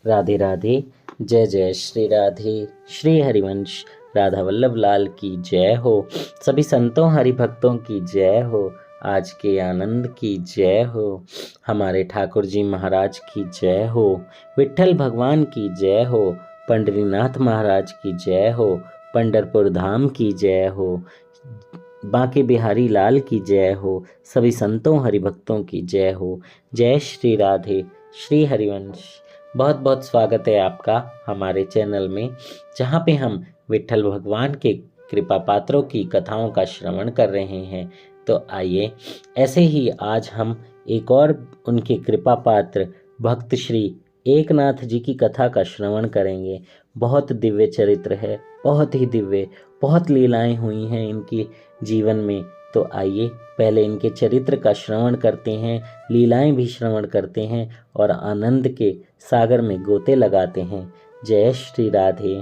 राधे राधे। जय जय श्री राधे। श्री हरिवंश राधा वल्लभ लाल की जय हो। सभी संतों हरि भक्तों की जय हो। आज के आनंद की जय हो। हमारे ठाकुर जी महाराज की जय हो। विट्ठल भगवान की जय हो। पंडरीनाथ महाराज की जय हो। पंढरपुर धाम की जय हो। बांके बिहारी लाल की जय हो। सभी संतों हरिभक्तों की जय हो। जय श्री राधे। श्री हरिवंश। बहुत बहुत स्वागत है आपका हमारे चैनल में, जहाँ पे हम विट्ठल भगवान के कृपा पात्रों की कथाओं का श्रवण कर रहे हैं। तो आइए ऐसे ही आज हम एक और उनके कृपा पात्र भक्त श्री एकनाथ जी की कथा का श्रवण करेंगे। बहुत दिव्य चरित्र है, बहुत ही दिव्य, बहुत लीलाएं हुई हैं इनकी जीवन में। तो आइए पहले इनके चरित्र का श्रवण करते हैं, लीलाएं भी श्रवण करते हैं और आनंद के सागर में गोते लगाते हैं। जय श्री राधे।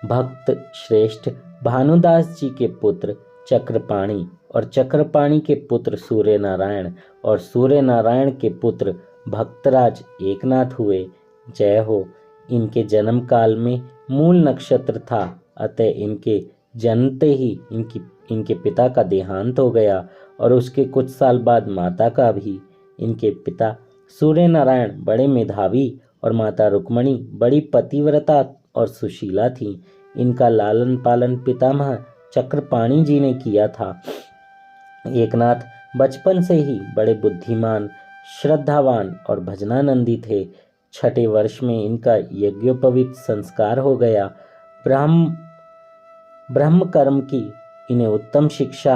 भक्त श्रेष्ठ भानुदास जी के पुत्र चक्रपाणि और चक्रपाणि के पुत्र सूर्य नारायण और सूर्य नारायण के पुत्र भक्तराज एकनाथ हुए। जय हो। इनके जन्म काल में मूल नक्षत्र था, अतः इनके जन्मते ही इनके पिता का देहांत हो गया और उसके कुछ साल बाद माता का भी। इनके पिता सूर्य नारायण बड़े मेधावी और माता रुक्मणी बड़ी पतिव्रता और सुशीला थी। इनका लालन पालन पितामह चक्रपाणि जी ने किया था। एकनाथ बचपन से ही बड़े बुद्धिमान, श्रद्धावान और भजनानंदी थे। छठे वर्ष में इनका यज्ञोपवीत संस्कार हो गया। ब्रह्म कर्म की इन्हें उत्तम शिक्षा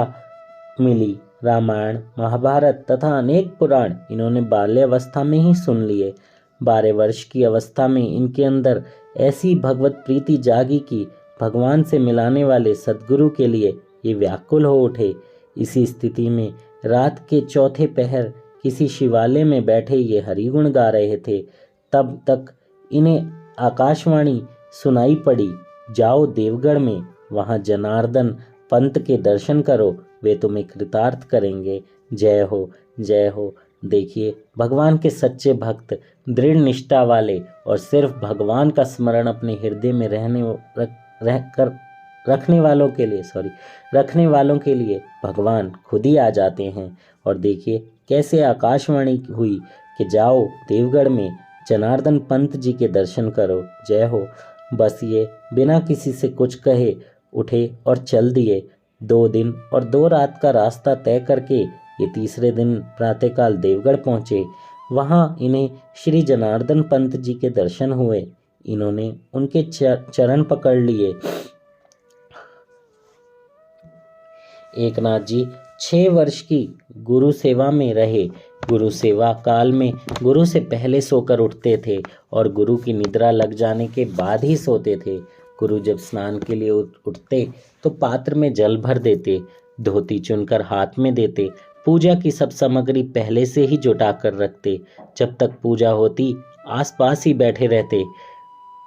मिली। रामायण, महाभारत तथा अनेक पुराण इन्होंने बाल्यावस्था में ही सुन लिए। 12 वर्ष की अवस्था में इनके अंदर ऐसी भगवत प्रीति जागी कि भगवान से मिलाने वाले सद्गुरु के लिए ये व्याकुल हो उठे। इसी स्थिति में रात के चौथे पहर किसी शिवालय में बैठे ये हरिगुण गा रहे थे। तब तक इन्हें आकाशवाणी सुनाई पड़ी, जाओ देवगढ़ में, वहाँ जनार्दन पंत के दर्शन करो, वे तुम्हें कृतार्थ करेंगे। जय हो, जय हो। देखिए, भगवान के सच्चे भक्त, दृढ़ निष्ठा वाले और सिर्फ भगवान का स्मरण अपने हृदय में रखने वालों के लिए भगवान खुद ही आ जाते हैं। और देखिए कैसे आकाशवाणी हुई कि जाओ देवगढ़ में, जनार्दन पंत जी के दर्शन करो। जय हो। बस ये बिना किसी से कुछ कहे उठे और चल दिए। 2 दिन और 2 रात का रास्ता तय करके ये तीसरे दिन प्रातःकाल देवगढ़ पहुँचे। वहाँ इन्हें श्री जनार्दन पंत जी के दर्शन हुए। इन्होंने उनके चरण पकड़ लिए। एकनाथ जी 6 वर्ष की गुरु सेवा में रहे। गुरु सेवा काल में गुरु से पहले सोकर उठते थे और गुरु की निद्रा लग जाने के बाद ही सोते थे। गुरु जब स्नान के लिए उठते तो पात्र में जल भर देते, धोती चुनकर हाथ में देते, पूजा की सब सामग्री पहले से ही जुटा कर रखते। जब तक पूजा होती आसपास ही बैठे रहते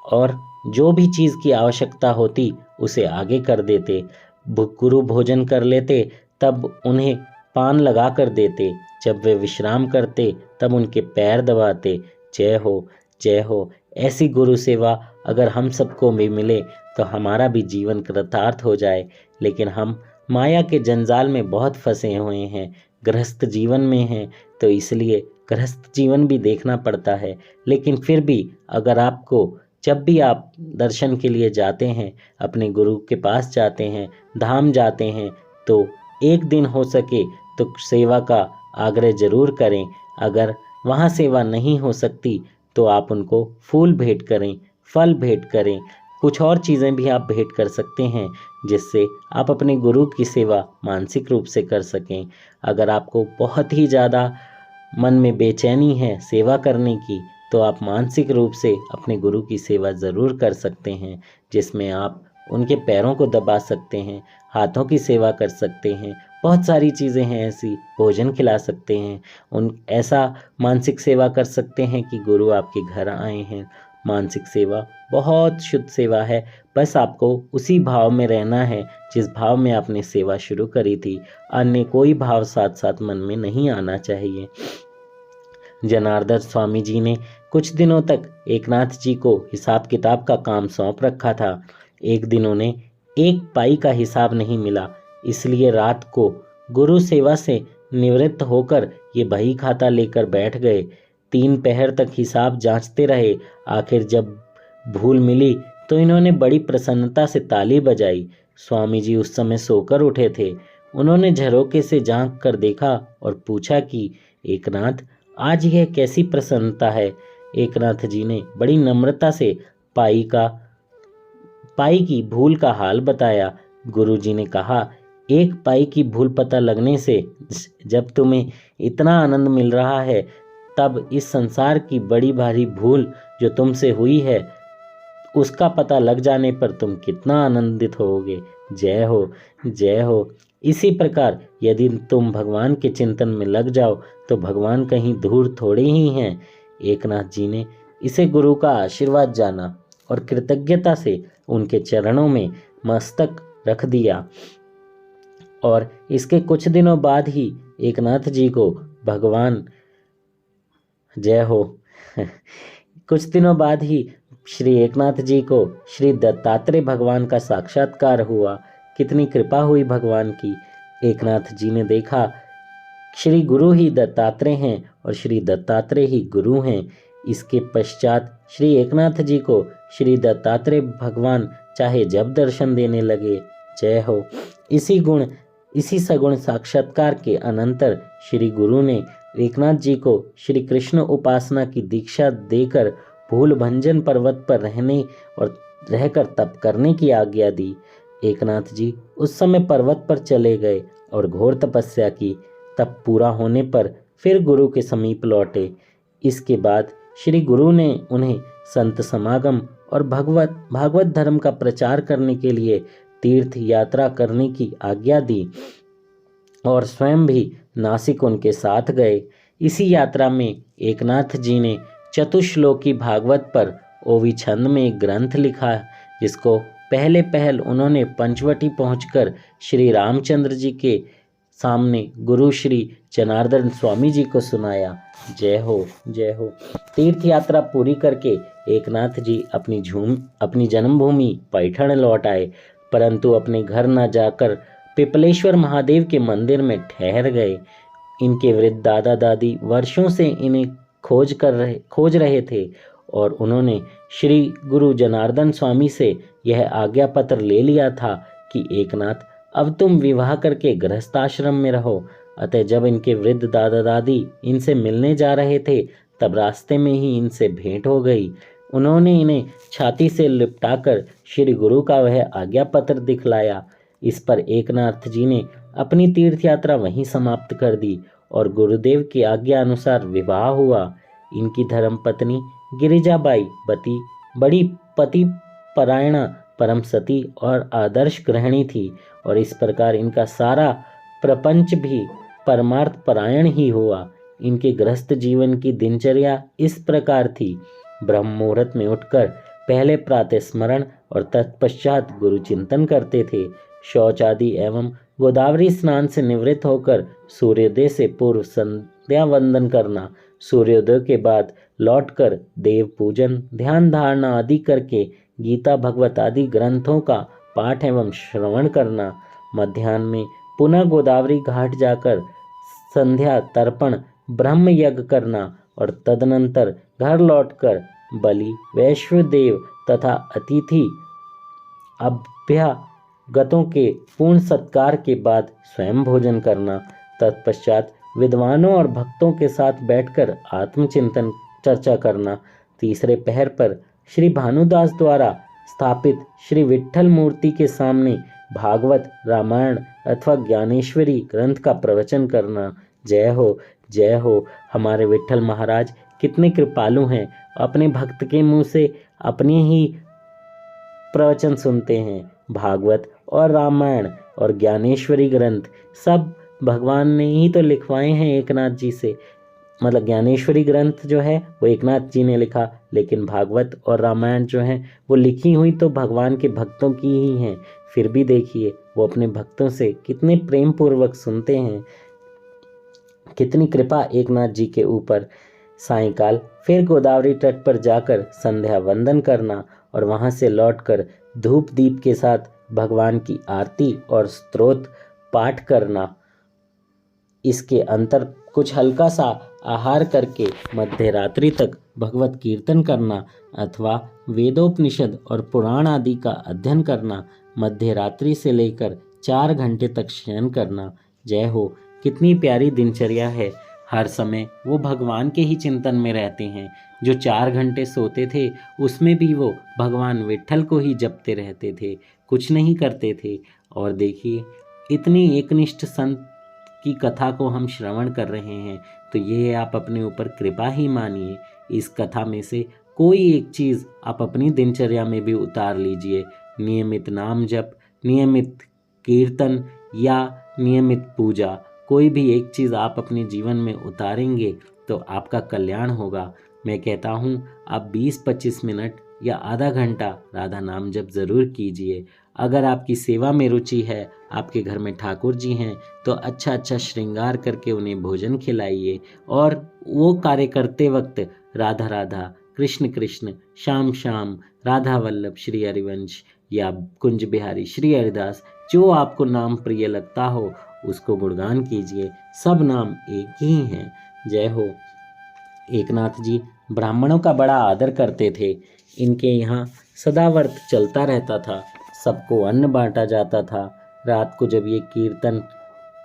और जो भी चीज़ की आवश्यकता होती उसे आगे कर देते। गुरु भोजन कर लेते तब उन्हें पान लगा कर देते। जब वे विश्राम करते तब उनके पैर दबाते। जय हो, जय हो। ऐसी गुरु सेवा अगर हम सबको भी मिले तो हमारा भी जीवन कृतार्थ हो जाए। लेकिन हम माया के जंजाल में बहुत फंसे हुए हैं, गृहस्थ जीवन में हैं, तो इसलिए गृहस्थ जीवन भी देखना पड़ता है। लेकिन फिर भी अगर आपको, जब भी आप दर्शन के लिए जाते हैं, अपने गुरु के पास जाते हैं, धाम जाते हैं, तो एक दिन हो सके तो सेवा का आग्रह जरूर करें। अगर वहाँ सेवा नहीं हो सकती तो आप उनको फूल भेंट करें, फल भेंट करें, कुछ और चीज़ें भी आप भेंट कर सकते हैं, जिससे आप अपने गुरु की सेवा मानसिक रूप से कर सकें। अगर आपको बहुत ही ज़्यादा मन में बेचैनी है सेवा करने की, तो आप मानसिक रूप से अपने गुरु की सेवा ज़रूर कर सकते हैं, जिसमें आप उनके पैरों को दबा सकते हैं, हाथों की सेवा कर सकते हैं, बहुत सारी चीज़ें हैं ऐसी, भोजन खिला सकते हैं, ऐसा मानसिक सेवा कर सकते हैं कि गुरु आपके घर आए हैं। मानसिक सेवा बहुत शुद्ध सेवा है। बस आपको उसी भाव में रहना है जिस भाव में आपने सेवा शुरू करी थी। अन्य कोई भाव साथ साथ मन में नहीं आना चाहिए। जनार्दन स्वामी जी ने कुछ दिनों तक एकनाथ जी को हिसाब किताब का काम सौंप रखा था। एक दिन उन्हें 1 पाई का हिसाब नहीं मिला, इसलिए रात को गुरु सेवा से निवृत्त होकर ये बही खाता लेकर बैठ गए। 3 पहर तक हिसाब जांचते रहे। आखिर जब भूल मिली तो इन्होंने बड़ी प्रसन्नता से ताली बजाई। स्वामी जी उस समय सोकर उठे थे। उन्होंने झरोके से झांक कर देखा और पूछा कि एकनाथ, आज यह कैसी प्रसन्नता है। एकनाथ जी ने बड़ी नम्रता से पाई की भूल का हाल बताया। गुरु जी ने कहा, 1 पाई की भूल पता लगने से जब तुम्हें इतना आनंद मिल रहा है, तब इस संसार की बड़ी भारी भूल जो तुमसे हुई है, उसका पता लग जाने पर तुम कितना आनंदित होगे। जय हो, जय हो। इसी प्रकार यदि तुम भगवान के चिंतन में लग जाओ तो भगवान कहीं दूर थोड़े ही हैं। एकनाथ जी ने इसे गुरु का आशीर्वाद जाना और कृतज्ञता से उनके चरणों में मस्तक रख दिया। और इसके कुछ दिनों बाद ही एकनाथ जी को भगवान, जय हो, कुछ दिनों बाद ही श्री एकनाथ जी को श्री दत्तात्रेय भगवान का साक्षात्कार हुआ। कितनी कृपा हुई भगवान की। एकनाथ जी ने देखा श्री गुरु ही दत्तात्रेय हैं और श्री दत्तात्रेय ही गुरु हैं। इसके पश्चात श्री एकनाथ जी को श्री दत्तात्रेय भगवान चाहे जब दर्शन देने लगे। जय हो। इसी सगुण साक्षात्कार के अनंतर श्री गुरु ने एकनाथ जी को श्री कृष्ण उपासना की दीक्षा देकर भूल भंजन पर्वत पर रहकर तप करने की आज्ञा दी। एकनाथ जी उस समय पर्वत पर चले गए और घोर तपस्या की। तप पूरा होने पर फिर गुरु के समीप लौटे। इसके बाद श्री गुरु ने उन्हें संत समागम और भागवत धर्म का प्रचार करने के लिए तीर्थ यात्रा करने की आज्ञा दी और स्वयं भी नासिक उनके साथ गए। इसी यात्रा में एकनाथ जी ने चतुश्लोकी भागवत पर ओवी छंद में एक ग्रंथ लिखा, जिसको पहल उन्होंने पंचवटी पहुंचकर श्री रामचंद्र जी के सामने गुरु श्री जनार्दन स्वामी जी को सुनाया। जय हो, जय हो। तीर्थ यात्रा पूरी करके एकनाथ जी अपनी जन्मभूमि पैठण लौट आए, परंतु अपने घर न जाकर पिपलेश्वर महादेव के मंदिर में ठहर गए। इनके वृद्ध दादा दादी वर्षों से इन्हें खोज रहे थे और उन्होंने श्री गुरु जनार्दन स्वामी से यह आज्ञा पत्र ले लिया था कि एकनाथ, अब तुम विवाह करके गृहस्थाश्रम में रहो। अतः जब इनके वृद्ध दादा दादी इनसे मिलने जा रहे थे, तब रास्ते में ही इनसे भेंट हो गई। उन्होंने इन्हें छाती से लिपटाकर श्री गुरु का वह आज्ञा पत्र दिखलाया। इस पर एकनाथ जी ने अपनी तीर्थ यात्रा वहीं समाप्त कर दी और गुरुदेव की आज्ञा अनुसार विवाह हुआ। इनकी धर्मपत्नी गिरिजाबाई बड़ी पति परायणा, परम सती और आदर्श गृहिणी थी और इस प्रकार इनका सारा प्रपंच भी परमार्थ परायण ही हुआ। इनके गृहस्थ जीवन की दिनचर्या इस प्रकार थी। ब्रह्म मुहूर्त में उठकर पहले प्रातः स्मरण और तत्पश्चात गुरु चिंतन करते थे। शौच आदि एवं गोदावरी स्नान से निवृत्त होकर सूर्योदय से पूर्व संध्या वंदन करना, सूर्योदय के बाद लौटकर देव पूजन, ध्यान धारणा आदि करके गीता भगवत आदि ग्रंथों का पाठ एवं श्रवण करना, मध्याह्न में पुनः गोदावरी घाट जाकर संध्या तर्पण ब्रह्म यज्ञ करना और तदनंतर घर लौटकर बलि, वैश्वदेव तथा अतिथि अभ्यागतों के पूर्ण सत्कार के बाद स्वयं भोजन करना, तत्पश्चात विद्वानों और भक्तों के साथ बैठकर आत्मचिंतन चर्चा करना, तीसरे पहर पर श्री भानुदास द्वारा स्थापित श्री विट्ठल मूर्ति के सामने भागवत, रामायण अथवा ज्ञानेश्वरी ग्रंथ का प्रवचन करना। जय हो, जय हो। हमारे विट्ठल महाराज कितने कृपालु हैं, अपने भक्त के मुंह से अपने ही प्रवचन सुनते हैं। भागवत और रामायण और ज्ञानेश्वरी ग्रंथ सब भगवान ने ही तो लिखवाए हैं एकनाथ जी से। मतलब ज्ञानेश्वरी ग्रंथ जो है वो एकनाथ जी ने लिखा, लेकिन भागवत और रामायण जो है वो लिखी हुई तो भगवान के भक्तों की ही हैं। फिर भी देखिए वो अपने भक्तों से कितने प्रेम पूर्वक सुनते हैं। कितनी कृपा एकनाथ जी के ऊपर। सायंकाल फिर गोदावरी तट पर जाकर संध्या वंदन करना और वहां से लौटकर धूप दीप के साथ भगवान की आरती और स्तोत्र पाठ करना। इसके अंतर कुछ हल्का सा आहार करके मध्य रात्रि तक भगवत कीर्तन करना अथवा वेदोपनिषद और पुराण आदि का अध्ययन करना। मध्य रात्रि से लेकर 4 घंटे तक शयन करना। जय हो, कितनी प्यारी दिनचर्या है। हर समय वो भगवान के ही चिंतन में रहते हैं। जो 4 घंटे सोते थे उसमें भी वो भगवान विट्ठल को ही जपते रहते थे, कुछ नहीं करते थे। और देखिए, इतनी एकनिष्ठ संत की कथा को हम श्रवण कर रहे हैं, तो ये आप अपने ऊपर कृपा ही मानिए। इस कथा में से कोई एक चीज़ आप अपनी दिनचर्या में भी उतार लीजिए। नियमित नाम जप, नियमित कीर्तन या नियमित पूजा, कोई भी एक चीज़ आप अपने जीवन में उतारेंगे तो आपका कल्याण होगा। मैं कहता हूँ आप 20-25 मिनट या आधा घंटा राधा नाम जप ज़रूर कीजिए। अगर आपकी सेवा में रुचि है, आपके घर में ठाकुर जी हैं, तो अच्छा अच्छा श्रृंगार करके उन्हें भोजन खिलाइए और वो कार्य करते वक्त राधा राधा, कृष्ण कृष्ण, श्याम श्याम, राधा वल्लभ श्री हरिवंश या कुंज बिहारी श्री हरिदास, जो आपको नाम प्रिय लगता हो उसको गुणगान कीजिए। सब नाम एक ही हैं। जय हो। एकनाथ जी ब्राह्मणों का बड़ा आदर करते थे। इनके यहाँ सदाव्रत चलता रहता था, सबको अन्न बांटा जाता था। रात को जब ये कीर्तन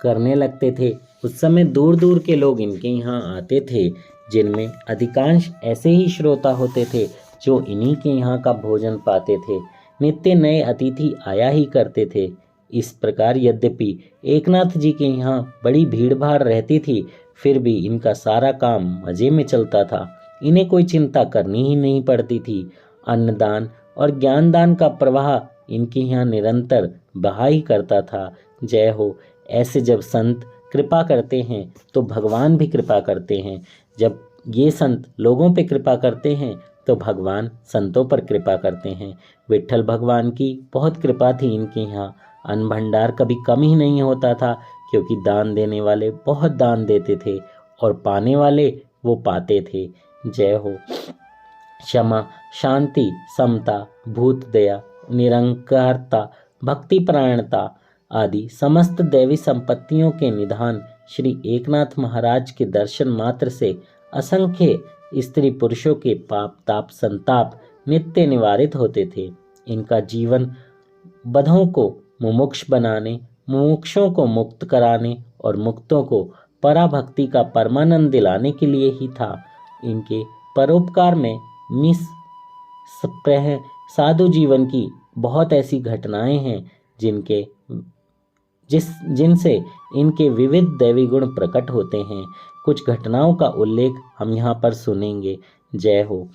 करने लगते थे उस समय दूर दूर के लोग इनके यहाँ आते थे, जिनमें अधिकांश ऐसे ही श्रोता होते थे जो इन्हीं के यहाँ का भोजन पाते थे। नित्य नए अतिथि आया ही करते थे। इस प्रकार यद्यपि एकनाथ जी के यहाँ बड़ी भीड़ भाड़ रहती थी, फिर भी इनका सारा काम मजे में चलता था। इन्हें कोई चिंता करनी ही नहीं पड़ती थी। अन्नदान और ज्ञानदान का प्रवाह इनके यहाँ निरंतर बहा ही करता था। जय हो। ऐसे जब संत कृपा करते हैं तो भगवान भी कृपा करते हैं। जब ये संत लोगों पे कृपा करते हैं तो भगवान संतों पर कृपा करते हैं। विट्ठल भगवान की बहुत कृपा थी इनके यहाँ। अन्न भंडार कभी कम ही नहीं होता था, क्योंकि दान देने वाले बहुत दान देते थे और पाने वाले वो पाते थे। जय हो। क्षमा, शांति, समता, भूत दया, निरंकारता, भक्ति परायणता आदि समस्त दैवी संपत्तियों के निधान श्री एकनाथ महाराज के दर्शन मात्र से असंख्य स्त्री पुरुषों के पाप ताप संताप नित्य निवारित होते थे। इनका जीवन बद्धों को मुमुक्ष बनाने, मुमुक्षों को मुक्त कराने और मुक्तों को पराभक्ति का परमानंद दिलाने के लिए ही था। इनके परोपकार में निष्प्रह साधु जीवन की बहुत ऐसी घटनाएं हैं जिनसे इनके विविध दैवी गुण प्रकट होते हैं। कुछ घटनाओं का उल्लेख हम यहाँ पर सुनेंगे। जय हो।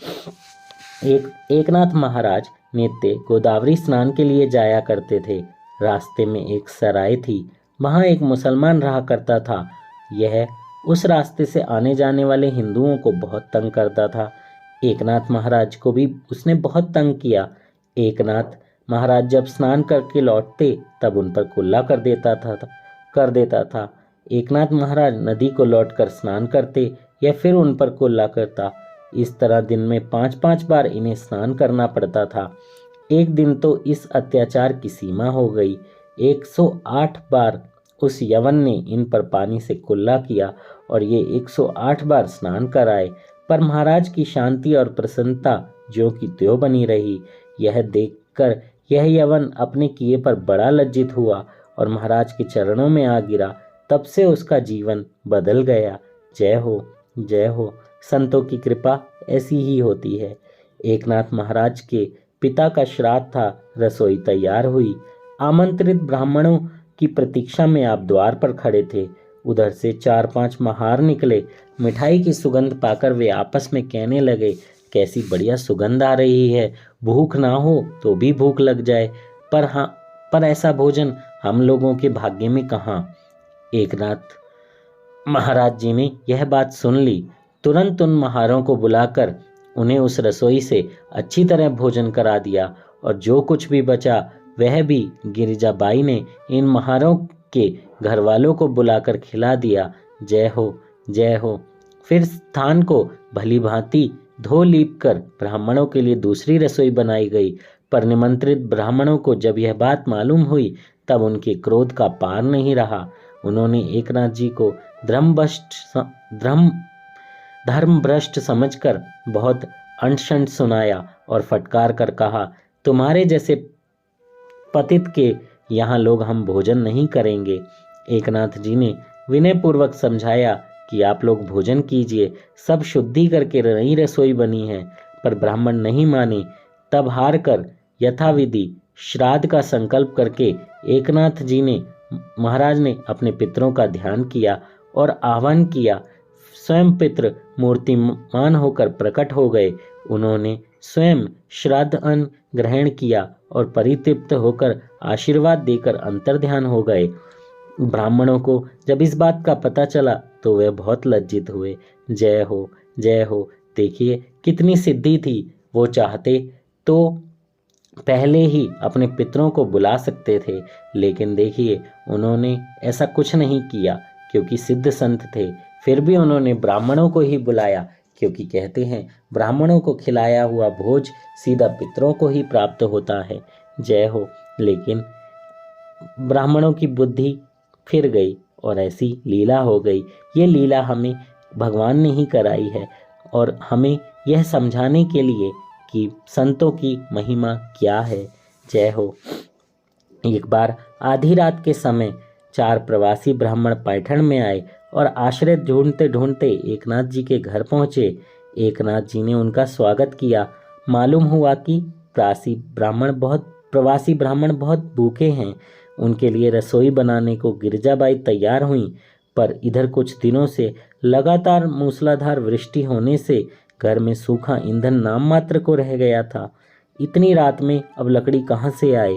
एकनाथ महाराज नित्य गोदावरी स्नान के लिए जाया करते थे। रास्ते में एक सराय थी, वहाँ एक मुसलमान रहा करता था। यह उस रास्ते से आने जाने वाले हिंदुओं को बहुत तंग करता था। एकनाथ महाराज को भी उसने बहुत तंग किया। एकनाथ महाराज जब स्नान करके लौटते तब उन पर कुल्ला कर देता था। एकनाथ महाराज नदी को लौटकर स्नान करते या फिर उन पर कुल्ला करता। इस तरह दिन में 5-5 बार इन्हें स्नान करना पड़ता था। एक दिन तो इस अत्याचार की सीमा हो गई। 108 बार उस यवन ने इन पर पानी से कुल्ला किया और ये 108 बार स्नान कराए, पर महाराज की शांति और प्रसन्नता ज्यों की त्यों बनी रही। यह देखकर यह यवन अपने किए पर बड़ा लज्जित हुआ और महाराज के चरणों में आ गिरा। तब से उसका जीवन बदल गया। जय हो, जय हो। संतों की कृपा ऐसी ही होती है। एकनाथ महाराज के पिता का श्राद्ध था। रसोई तैयार हुई। आमंत्रित ब्राह्मणों की प्रतीक्षा में आप द्वार पर खड़े थे। उधर से 4-5 महार निकले। मिठाई की सुगंध पाकर वे आपस में कहने लगे, कैसी बढ़िया सुगंध आ रही है। भूख ना हो तो भी भूख लग जाए, पर ऐसा भोजन हम लोगों के भाग्य में कहाँ। एकनाथ महाराज जी ने यह बात सुन ली। तुरंत उन महारों को बुलाकर उन्हें उस रसोई से अच्छी तरह भोजन करा दिया और जो कुछ भी बचा वह भी गिरिजाबाई ने इन महारों के घर वालों को बुलाकर खिला दिया। जय हो, जय हो। फिर स्थान को भली भांति धो लीप कर ब्राह्मणों के लिए दूसरी रसोई बनाई गई। पर निमंत्रित ब्राह्मणों को जब यह बात मालूम हुई तब उनके क्रोध का पार नहीं रहा। उन्होंने एकनाथ जी को धर्मभ्रष्ट समझकर बहुत अनशन सुनाया और फटकार कर कहा, तुम्हारे जैसे पतित के यहाँ लोग हम भोजन नहीं करेंगे। एकनाथ जी ने विनयपूर्वक समझाया कि आप लोग भोजन कीजिए, सब शुद्धि करके नई रसोई बनी है। पर ब्राह्मण नहीं माने। तब हार कर यथाविधि श्राद्ध का संकल्प करके एकनाथ जी ने महाराज ने अपने पितरों का ध्यान किया और आह्वान किया। स्वयं पितृ मूर्तिमान होकर प्रकट हो गए। उन्होंने स्वयं श्राद्ध अन्न ग्रहण किया और परितृप्त होकर आशीर्वाद देकर अंतर्ध्यान हो गए। ब्राह्मणों को जब इस बात का पता चला तो वे बहुत लज्जित हुए। जय हो, जय हो, देखिए कितनी सिद्धि थी। वो चाहते तो पहले ही अपने पितरों को बुला सकते थे, लेकिन देखिए उन्होंने ऐसा कुछ नहीं किया क्योंकि सिद्ध संत थे। फिर भी उन्होंने ब्राह्मणों को ही बुलाया, क्योंकि कहते हैं ब्राह्मणों को खिलाया हुआ भोज सीधा पितरों को ही प्राप्त होता है। जय हो। लेकिन ब्राह्मणों की बुद्धि फिर गई और ऐसी लीला हो गई। ये लीला हमें भगवान ने ही कराई है और हमें यह समझाने के लिए कि संतों की महिमा क्या है। जय हो। एक बार आधी रात के समय 4 प्रवासी ब्राह्मण पैठण में आए और आश्रय ढूंढते ढूंढते एकनाथ जी के घर पहुंचे। एकनाथ जी ने उनका स्वागत किया। मालूम हुआ कि प्रवासी ब्राह्मण बहुत भूखे हैं। उनके लिए रसोई बनाने को गिरजाबाई तैयार हुई, पर इधर कुछ दिनों से लगातार मूसलाधार वृष्टि होने से घर में सूखा ईंधन नाम मात्र को रह गया था। इतनी रात में अब लकड़ी कहाँ से आए।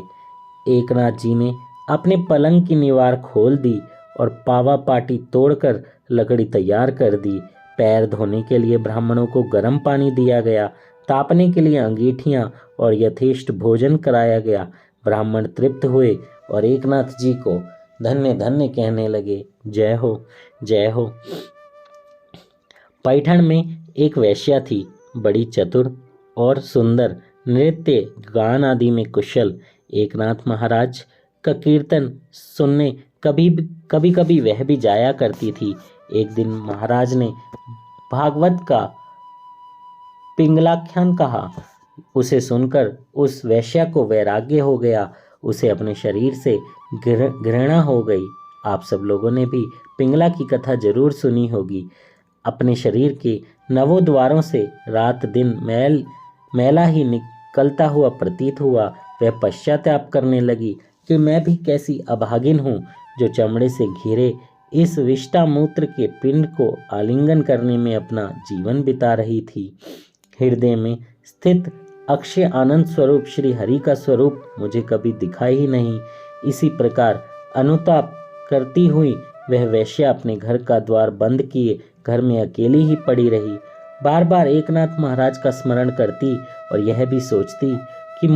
एकनाथ जी ने अपने पलंग की दीवार खोल दी और पावा पाटी तोड़कर लकड़ी तैयार कर दी। पैर धोने के लिए ब्राह्मणों को गर्म पानी दिया गया, तापने के लिए अंगीठियां और यथेष्ट भोजन कराया गया। ब्राह्मण तृप्त हुए और एकनाथ जी को धन्य धन्य कहने लगे। जय हो, जय हो। पैठण में एक वेश्या थी, बड़ी चतुर और सुंदर, नृत्य गान आदि में कुशल। एकनाथ महाराज का कीर्तन सुनने कभी कभी वह भी जाया करती थी। एक दिन महाराज ने भागवत का पिंगलाख्यान कहा। उसे सुनकर उस वेश्या को वैराग्य हो गया। उसे अपने शरीर से घृणा हो गई। आप सब लोगों ने भी पिंगला की कथा जरूर सुनी होगी। अपने शरीर के नवों द्वारों से रात दिन मैला ही निकलता हुआ प्रतीत हुआ। वह पश्चाताप करने लगी कि मैं भी कैसी अभागिन हूँ जो चमड़े से घिरे इस विष्टा मूत्र के पिंड को आलिंगन करने में अपना जीवन बिता रही थी। हृदय में स्थित अक्षय आनंद स्वरूप श्री हरि का स्वरूप मुझे कभी दिखा ही नहीं। इसी प्रकार अनुताप करती हुई वह वेश्या अपने घर का द्वार बंद किए घर में अकेली ही पड़ी रही। बार बार एकनाथ महाराज का स्मरण करती और यह भी सोचती कि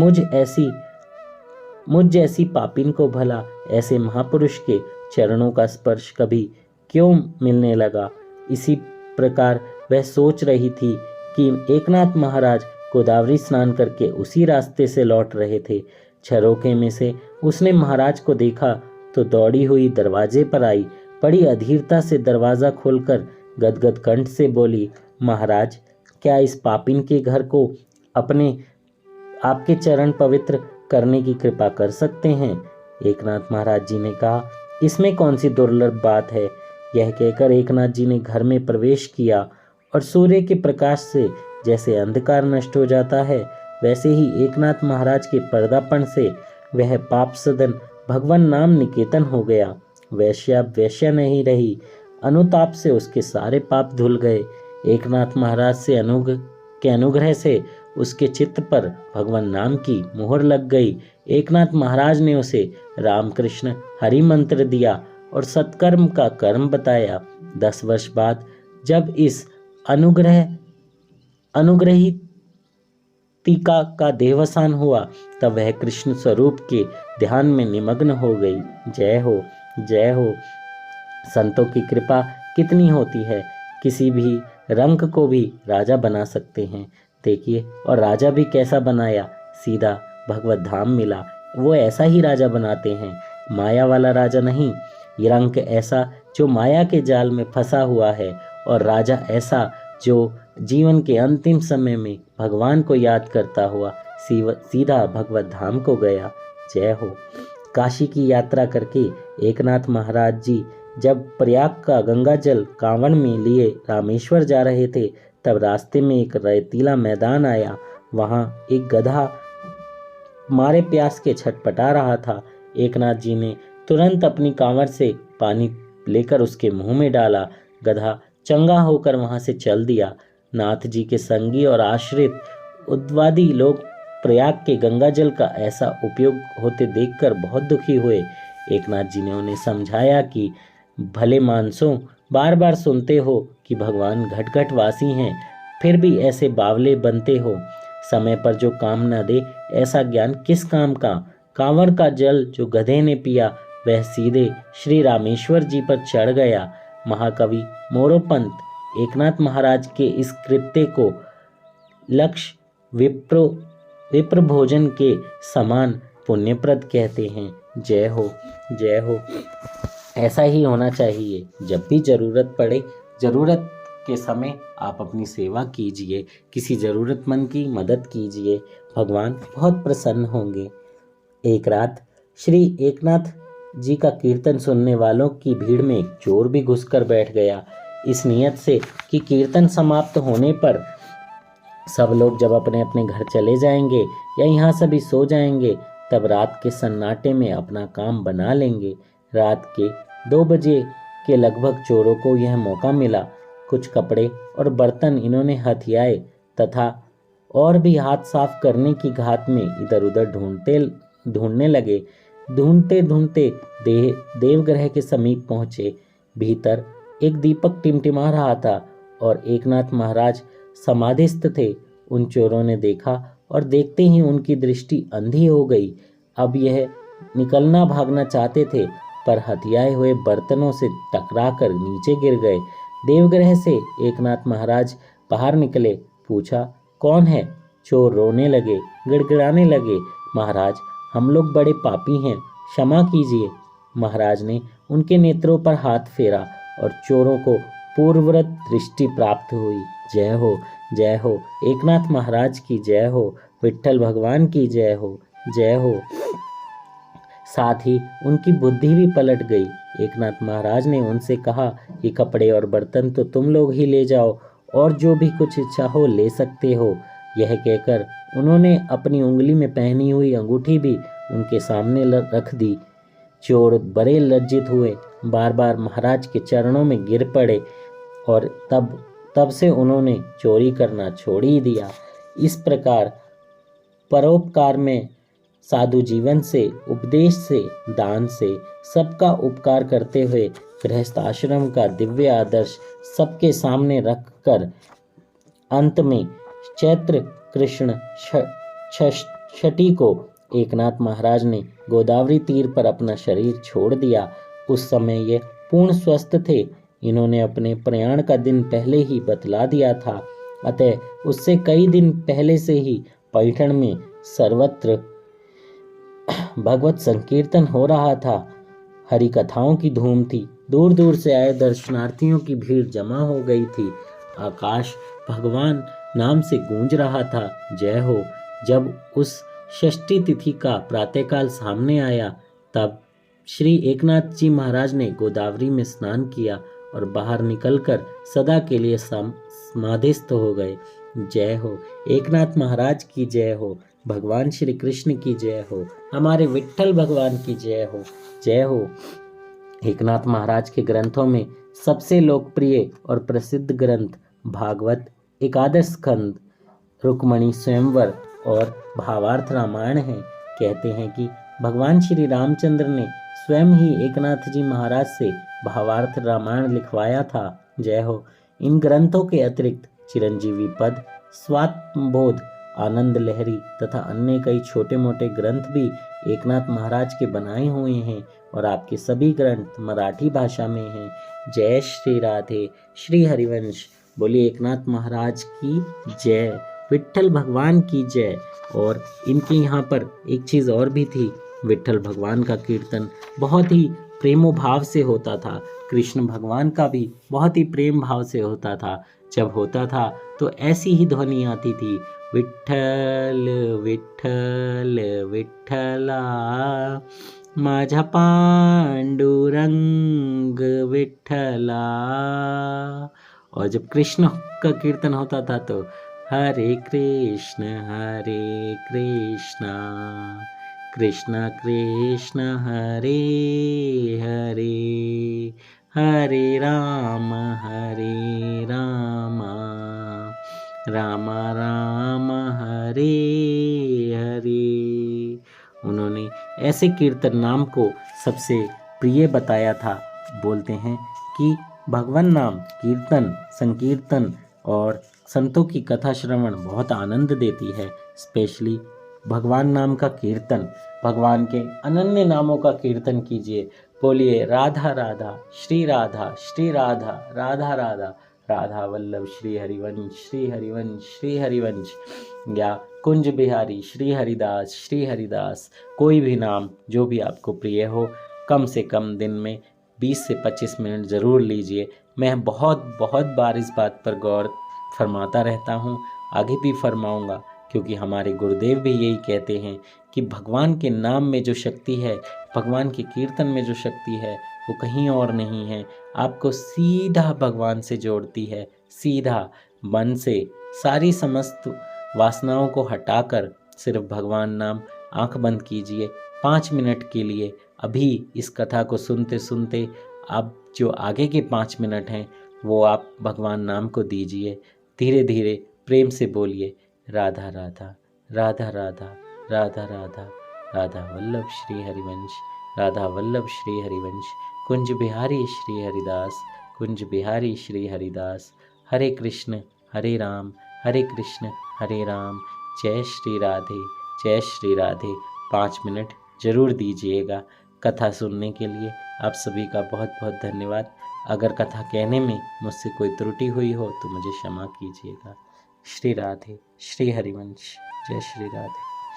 मुझ जैसी पापिन को भला ऐसे महापुरुष के चरणों का स्पर्श कभी क्यों मिलने लगा। इसी प्रकार वह सोच रही थी कि एकनाथ महाराज गोदावरी स्नान करके उसी रास्ते से लौट रहे थे। झरोखे में से उसने महाराज को देखा तो दौड़ी हुई दरवाजे पर आई। बड़ी अधीरता से दरवाजा खोलकर गदगद कंठ से बोली, महाराज, क्या इस पापिन के घर को आपके चरण पवित्र करने की कृपा कर सकते हैं। एकनाथ महाराज जी ने कहा, इसमें कौन सी दुर्लभ बात है। यह कहकर एकनाथ जी ने घर में प्रवेश किया और सूर्य के प्रकाश से जैसे अंधकार नष्ट हो जाता है, वैसे ही एकनाथ महाराज के पर्दापण से वह पाप सदन भगवान नाम निकेतन हो गया। वैश्या नहीं रही। अनुताप से उसके सारे पाप धुल गए। एकनाथ महाराज से अनुग्रह से उसके चित्त पर भगवान नाम की मोहर लग गई। एकनाथ महाराज ने उसे रामकृष्ण हरि मंत्र दिया और सत्कर्म का कर्म बताया। 10 वर्ष बाद जब इस अनुग्रहीतिका का देवसान हुआ तब वह कृष्ण स्वरूप के ध्यान में निमग्न हो गई। जय हो, जय हो। संतों की कृपा कितनी होती है। किसी भी रंक को भी राजा बना सकते हैं। देखिए, और राजा भी कैसा बनाया, सीधा भगवत धाम मिला। वो ऐसा ही राजा बनाते हैं, माया वाला राजा नहीं। ये रंक ऐसा जो माया के जाल में फंसा हुआ है, और राजा ऐसा जो जीवन के अंतिम समय में भगवान को याद करता हुआ सीधा भगवत धाम को गया। जय हो। काशी की यात्रा करके एकनाथ महाराज जी जब प्रयाग का गंगा जल कांवड़ में लिए रामेश्वर जा रहे थे, तब रास्ते में एक रेतीला मैदान आया। वहां एक गधा मारे प्यास के छटपटा रहा था। एकनाथ जी ने तुरंत अपनी कांवड़ से पानी लेकर उसके मुंह में डाला। गधा चंगा होकर वहां से चल दिया। नाथ जी के संगी और आश्रित उद्वादी लोग प्रयाग के गंगा जल का ऐसा उपयोग होते देखकर बहुत दुखी हुए। एकनाथ जी ने उन्हें समझाया कि भले मानसों, बार बार सुनते हो कि भगवान घट घट वासी हैं, फिर भी ऐसे बावले बनते हो। समय पर जो काम न दे ऐसा ज्ञान किस काम का। कांवड़ का जल जो गधे ने पिया वह सीधे श्री रामेश्वर जी पर चढ़ गया। महाकवि मोरोपंत एकनाथ महाराज के इस कृत्य को लक्ष्य विप्र भोजन के समान पुण्यप्रद कहते हैं। जय हो, जय हो। ऐसा ही होना चाहिए। जब भी जरूरत पड़े, जरूरत के समय आप अपनी सेवा कीजिए, किसी जरूरतमंद की मदद कीजिए, भगवान बहुत प्रसन्न होंगे। एक रात श्री एकनाथ जी का कीर्तन सुनने वालों की भीड़ में एक चोर भी घुसकर बैठ गया, इस नियत से कि कीर्तन समाप्त होने पर सब लोग जब अपने अपने घर चले जाएंगे या यहाँ सभी सो जाएंगे, तब रात के सन्नाटे में अपना काम बना लेंगे। रात के 2 बजे के लगभग चोरों को यह मौका मिला। कुछ कपड़े और बर्तन इन्होंने हथियाए तथा और भी हाथ साफ करने की घात में इधर उधर ढूंढने लगे। ढूंढते ढूंढते देवगृह के समीप पहुंचे। भीतर एक दीपक टिमटिमा रहा था और एकनाथ महाराज समाधिस्थ थे। उन चोरों ने देखा और देखते ही उनकी दृष्टि अंधी हो गई। अब यह निकलना भागना चाहते थे, पर हथियाए हुए बर्तनों से टकराकर नीचे गिर गए। देवगृह से एकनाथ महाराज बाहर निकले। पूछा, कौन है? चोर रोने लगे, गिड़गिड़ाने लगे। महाराज, हम लोग बड़े पापी हैं, क्षमा कीजिए। महाराज ने उनके नेत्रों पर हाथ फेरा और चोरों को पूर्ववत दृष्टि प्राप्त हुई। जय हो, जय हो। एकनाथ महाराज की जय हो। विट्ठल भगवान की जय हो, जय हो। साथ ही उनकी बुद्धि भी पलट गई। एकनाथ महाराज ने उनसे कहा कि कपड़े और बर्तन तो तुम लोग ही ले जाओ और जो भी कुछ इच्छा हो ले सकते हो। यह कहकर उन्होंने अपनी उंगली में पहनी हुई अंगूठी भी उनके सामने रख दी। चोर बड़े लज्जित हुए, बार बार महाराज के चरणों में गिर पड़े और तब से उन्होंने चोरी करना छोड़ ही दिया। इस प्रकार परोपकार में, साधु जीवन से, उपदेश से, दान से, सबका उपकार करते हुए गृहस्थ आश्रम का दिव्य आदर्श सबके सामने रखकर अंत में चैत्र कृष्ण षष्ठी को एकनाथ महाराज ने गोदावरी तीर पर अपना शरीर छोड़ दिया। उस समय ये पूर्ण स्वस्थ थे। इन्होंने अपने प्रयाण का दिन पहले ही बतला दिया था, अतः उससे कई दिन पहले से ही पैठण में सर्वत्र भगवत संकीर्तन हो रहा था। हरि कथाओं की धूम थी। दूर दूर से आए दर्शनार्थियों की भीड़ जमा हो गई थी। आकाश भगवान नाम से गूंज रहा था। जय हो। जब उस षष्ठी तिथि का प्रातःकाल सामने आया, तब श्री एकनाथ जी महाराज ने गोदावरी में स्नान किया और बाहर निकलकर सदा के लिए समाधिस्थ हो गए। जय हो। एकनाथ महाराज की जय हो। भगवान श्री कृष्ण की जय हो। हमारे विट्ठल भगवान की जय हो, जय हो। एकनाथ महाराज के ग्रंथों में सबसे लोकप्रिय और प्रसिद्ध ग्रंथ भागवत, एकादश स्कंद, रुक्मणी स्वयंवर और भावार्थ रामायण है। कहते हैं कि भगवान श्री रामचंद्र ने स्वयं ही एकनाथ जी महाराज से भावार्थ रामायण लिखवाया था। जय हो। इन ग्रंथों के अतिरिक्त चिरंजीवी पद, स्वात्मबोध आनंद लहरी तथा अन्य कई छोटे मोटे ग्रंथ भी एकनाथ महाराज के बनाए हुए हैं और आपके सभी ग्रंथ मराठी भाषा में हैं। जय श्री राधे। श्री हरिवंश। बोलिए एकनाथ महाराज की जय, विट्ठल भगवान की जय। और इनके यहाँ पर एक चीज़ और भी थी, विट्ठल भगवान का कीर्तन बहुत ही प्रेमो भाव से होता था। कृष्ण भगवान का भी बहुत ही प्रेम भाव से होता था। जब होता था तो ऐसी ही ध्वनि आती थी, विठ्ठल विठ्ठल विठ्ठला माझा पांडुरंग विठ्ठला। और जब कृष्ण का कीर्तन होता था तो हरे कृष्ण कृष्ण कृष्ण हरे हरे, हरे राम राम राम हरे हरे। उन्होंने ऐसे कीर्तन नाम को सबसे प्रिय बताया था। बोलते हैं कि भगवान नाम कीर्तन, संकीर्तन और संतों की कथा श्रवण बहुत आनंद देती है। स्पेशली भगवान नाम का कीर्तन, भगवान के अनन्य नामों का कीर्तन कीजिए। बोलिए राधा राधा श्री राधा राधा राधा, राधा वल्लभ श्री हरिवंश श्री हरिवंश, या कुंज बिहारी श्री हरिदास। कोई भी नाम जो भी आपको प्रिय हो, कम से कम दिन में 20 से 25 मिनट ज़रूर लीजिए। मैं बहुत बार इस बात पर गौर फरमाता रहता हूँ, आगे भी फरमाऊँगा, क्योंकि हमारे गुरुदेव भी यही कहते हैं कि भगवान के नाम में जो शक्ति है, भगवान के कीर्तन में जो शक्ति है, वो कहीं और नहीं है। आपको सीधा भगवान से जोड़ती है, सीधा मन से सारी समस्त वासनाओं को हटाकर सिर्फ भगवान नाम। आंख बंद कीजिए 5 मिनट के लिए। अभी इस कथा को सुनते सुनते अब जो आगे के 5 मिनट हैं वो आप भगवान नाम को दीजिए। धीरे धीरे प्रेम से बोलिए राधा राधा राधा राधा राधा राधा, राधा वल्लभ श्री हरिवंश, राधा वल्लभ श्री हरिवंश, कुंज बिहारी श्री हरिदास, कुंज बिहारी श्री हरिदास। हरे कृष्ण हरे राम हरे कृष्ण हरे राम। जय श्री राधे जय श्री राधे। 5 मिनट जरूर दीजिएगा। कथा सुनने के लिए आप सभी का बहुत बहुत धन्यवाद। अगर कथा कहने में मुझसे कोई त्रुटि हुई हो तो मुझे क्षमा कीजिएगा। श्री राधे श्री हरिवंश। जय श्री राधे।